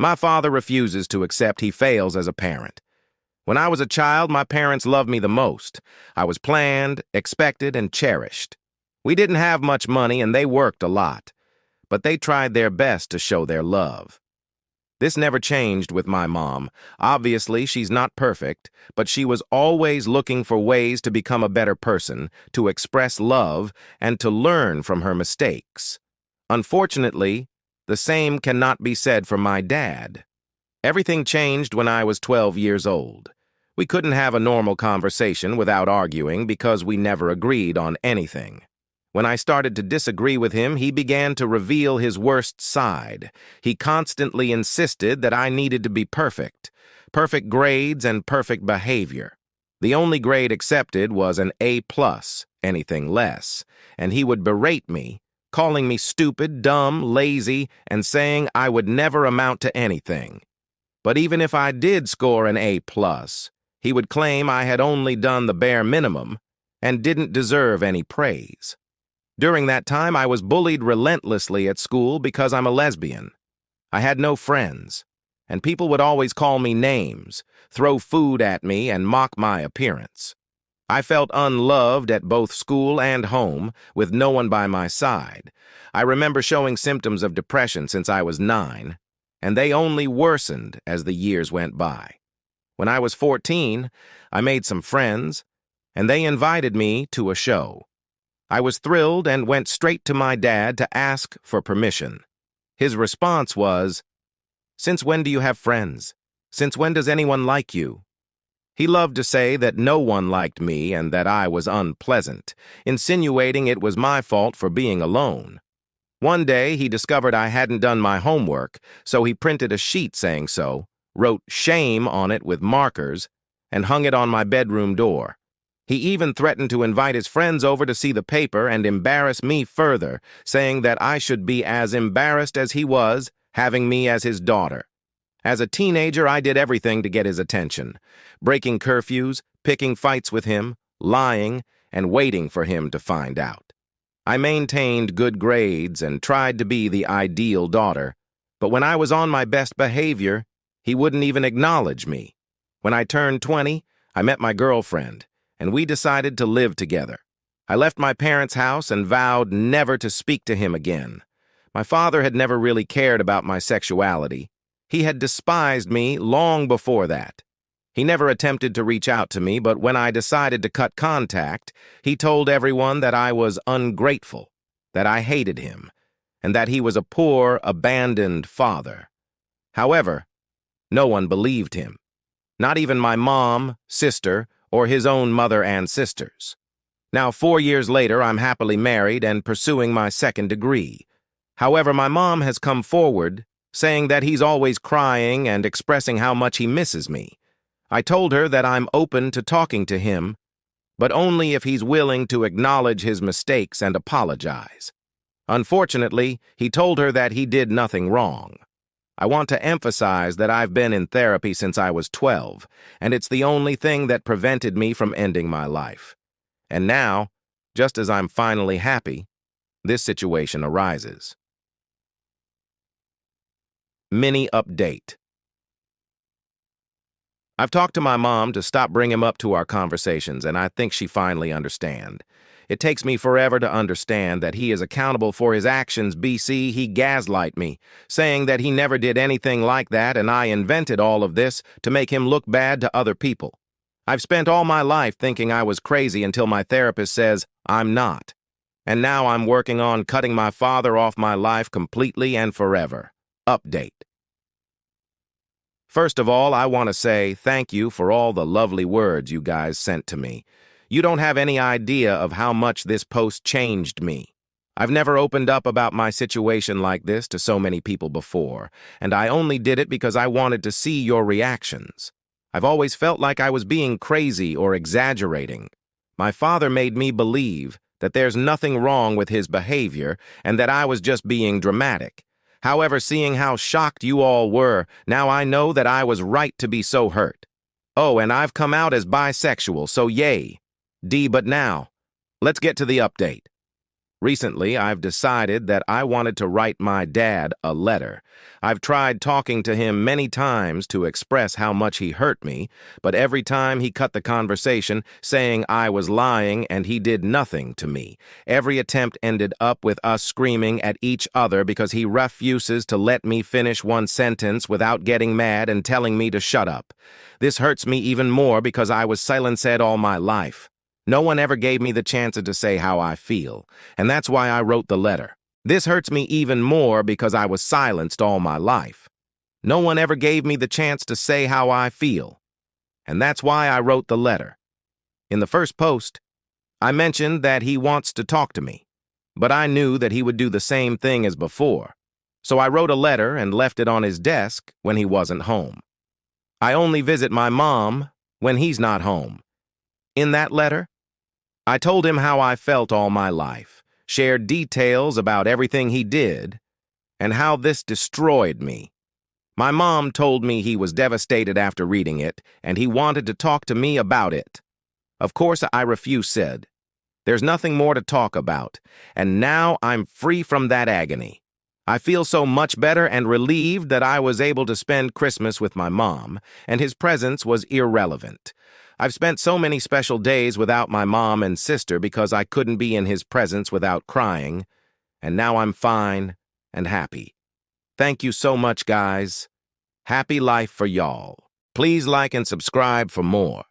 My father refuses to accept he fails as a parent. When I was a child, my parents loved me the most. I was planned, expected, and cherished. We didn't have much money and they worked a lot, but they tried their best to show their love. This never changed with my mom. Obviously, she's not perfect, but she was always looking for ways to become a better person, to express love, and to learn from her mistakes. Unfortunately, the same cannot be said for my dad. Everything changed when I was 12 years old. We couldn't have a normal conversation without arguing because we never agreed on anything. When I started to disagree with him, he began to reveal his worst side. He constantly insisted that I needed to be perfect. Perfect grades and perfect behavior. The only grade accepted was an A+, anything less, and he would berate me, calling me stupid, dumb, lazy, and saying I would never amount to anything. But even if I did score an A+, he would claim I had only done the bare minimum and didn't deserve any praise. During that time, I was bullied relentlessly at school because I'm a lesbian. I had no friends, and people would always call me names, throw food at me, and mock my appearance. I felt unloved at both school and home, with no one by my side. I remember showing symptoms of depression since I was 9, and they only worsened as the years went by. When I was 14, I made some friends, and they invited me to a show. I was thrilled and went straight to my dad to ask for permission. His response was, "Since when do you have friends? Since when does anyone like you?" He loved to say that no one liked me and that I was unpleasant, insinuating it was my fault for being alone. One day, he discovered I hadn't done my homework, so he printed a sheet saying so, wrote "shame" on it with markers, and hung it on my bedroom door. He even threatened to invite his friends over to see the paper and embarrass me further, saying that I should be as embarrassed as he was, having me as his daughter. As a teenager, I did everything to get his attention, breaking curfews, picking fights with him, lying, and waiting for him to find out. I maintained good grades and tried to be the ideal daughter, but when I was on my best behavior, he wouldn't even acknowledge me. When I turned 20, I met my girlfriend, and we decided to live together. I left my parents' house and vowed never to speak to him again. My father had never really cared about my sexuality. He had despised me long before that. He never attempted to reach out to me, but when I decided to cut contact, he told everyone that I was ungrateful, that I hated him, and that he was a poor, abandoned father. However, no one believed him. Not even my mom, sister, or his own mother and sisters. Now, 4 years later, I'm happily married and pursuing my second degree. However, my mom has come forward, saying that he's always crying and expressing how much he misses me. I told her that I'm open to talking to him, but only if he's willing to acknowledge his mistakes and apologize. Unfortunately, he told her that he did nothing wrong. I want to emphasize that I've been in therapy since I was 12, and it's the only thing that prevented me from ending my life. And now, just as I'm finally happy, this situation arises. Mini update. I've talked to my mom to stop bringing him up to our conversations, and I think she finally understands. It takes me forever to understand that he is accountable for his actions. BC, he gaslight me, saying that he never did anything like that and I invented all of this to make him look bad to other people. I've spent all my life thinking I was crazy until my therapist says I'm not. And now I'm working on cutting my father off my life completely and forever. Update. First of all, I want to say thank you for all the lovely words you guys sent to me. You don't have any idea of how much this post changed me. I've never opened up about my situation like this to so many people before, and I only did it because I wanted to see your reactions. I've always felt like I was being crazy or exaggerating. My father made me believe that there's nothing wrong with his behavior and that I was just being dramatic. However, seeing how shocked you all were, now I know that I was right to be so hurt. Oh, and I've come out as bisexual, so yay. But now, let's get to the update. Recently, I've decided that I wanted to write my dad a letter. I've tried talking to him many times to express how much he hurt me, but every time he cut the conversation, saying I was lying and he did nothing to me. Every attempt ended up with us screaming at each other because he refuses to let me finish one sentence without getting mad and telling me to shut up. This hurts me even more because I was silenced all my life. No one ever gave me the chance to say how I feel, and that's why I wrote the letter. This hurts me even more because I was silenced all my life. No one ever gave me the chance to say how I feel, and that's why I wrote the letter. In the first post, I mentioned that he wants to talk to me, but I knew that he would do the same thing as before, so I wrote a letter and left it on his desk when he wasn't home. I only visit my mom when he's not home. In that letter, I told him how I felt all my life, shared details about everything he did, and how this destroyed me. My mom told me he was devastated after reading it, and he wanted to talk to me about it. Of course, I refused, said, "There's nothing more to talk about, and now I'm free from that agony. I feel so much better and relieved that I was able to spend Christmas with my mom, and his presence was irrelevant. I've spent so many special days without my mom and sister because I couldn't be in his presence without crying, and now I'm fine and happy. Thank you so much, guys. Happy life for y'all. Please like and subscribe for more.